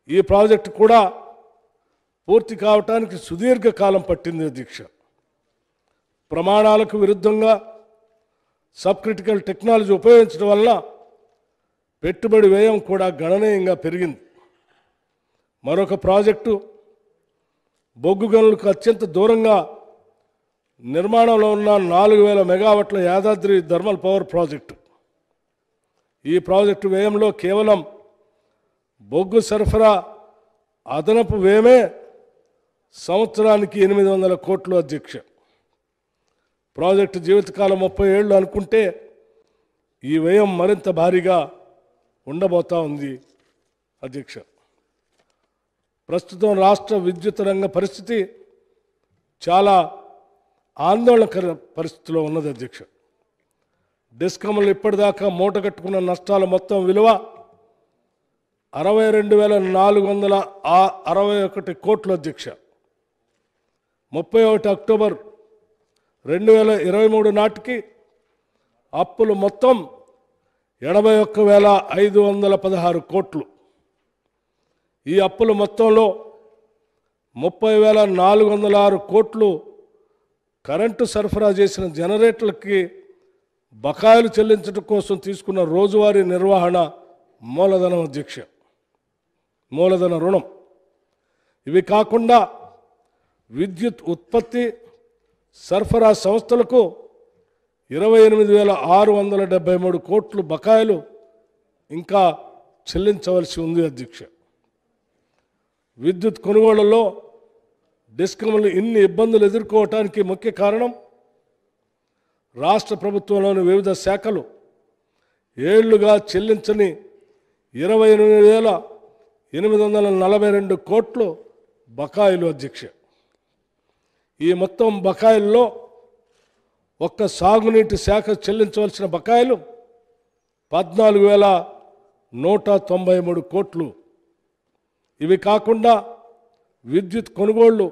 ఈ ప్రాజెక్టు కూడా పూర్తి కావడానికి సుదీర్ఘ కాలం పట్టింది అధ్యక్ష. ప్రమాణాలకు విరుద్ధంగా సబ్ క్రిటికల్ టెక్నాలజీ ఉపయోగించడం వల్ల పెట్టుబడి వ్యయం కూడా గణనీయంగా పెరిగింది. మరొక ప్రాజెక్టు బొగ్గు గనులకు అత్యంత దూరంగా నిర్మాణంలో ఉన్న 4000 మెగావాట్ల యాదాద్రి థర్మల్ పవర్ ప్రాజెక్టు. ఈ ప్రాజెక్టు వ్యయంలో కేవలం బొగ్గు సరఫరా అదనపు వ్యయమే సంవత్సరానికి 800 కోట్లు అధ్యక్ష. ప్రాజెక్టు జీవితకాలం 30 ఏళ్ళు అనుకుంటే ఈ వ్యయం మరింత భారీగా ఉండబోతా ఉంది అధ్యక్ష. ప్రస్తుతం రాష్ట్ర విద్యుత్ రంగ పరిస్థితి చాలా ఆందోళనకర పరిస్థితిలో ఉన్నది అధ్యక్ష. డిస్కమ్లు ఇప్పటిదాకా మూటగట్టుకున్న నష్టాల మొత్తం విలువ 62,461 కోట్లు అధ్యక్ష. 31 అక్టోబర్ 2023 నాటికి అప్పులు మొత్తం 81,516 కోట్లు. ఈ అప్పుల మొత్తంలో 30,406 కోట్లు కరెంటు సరఫరా చేసిన జనరేటర్లకి బకాయిలు చెల్లించడం కోసం తీసుకున్న రోజువారీ నిర్వహణ మూలధనం అధ్యక్ష, మూలధన రుణం. ఇవి కాకుండా విద్యుత్ ఉత్పత్తి సరఫరా సంస్థలకు 28,673 కోట్లు బకాయిలు ఇంకా చెల్లించవలసి ఉంది అధ్యక్ష. విద్యుత్ కొనుగోళ్లలో డిస్కమ్లు ఇన్ని ఇబ్బందులు ఎదుర్కోవటానికి ముఖ్య కారణం రాష్ట్ర ప్రభుత్వంలోని వివిధ శాఖలు ఏళ్లుగా చెల్లించని 28,842 కోట్లు బకాయిలు అధ్యక్ష. ఈ మొత్తం బకాయిల్లో ఒక్క సాగునీటి శాఖ చెల్లించవలసిన బకాయిలు 14,193 కోట్లు. ఇవి కాకుండా విద్యుత్ కొనుగోళ్లు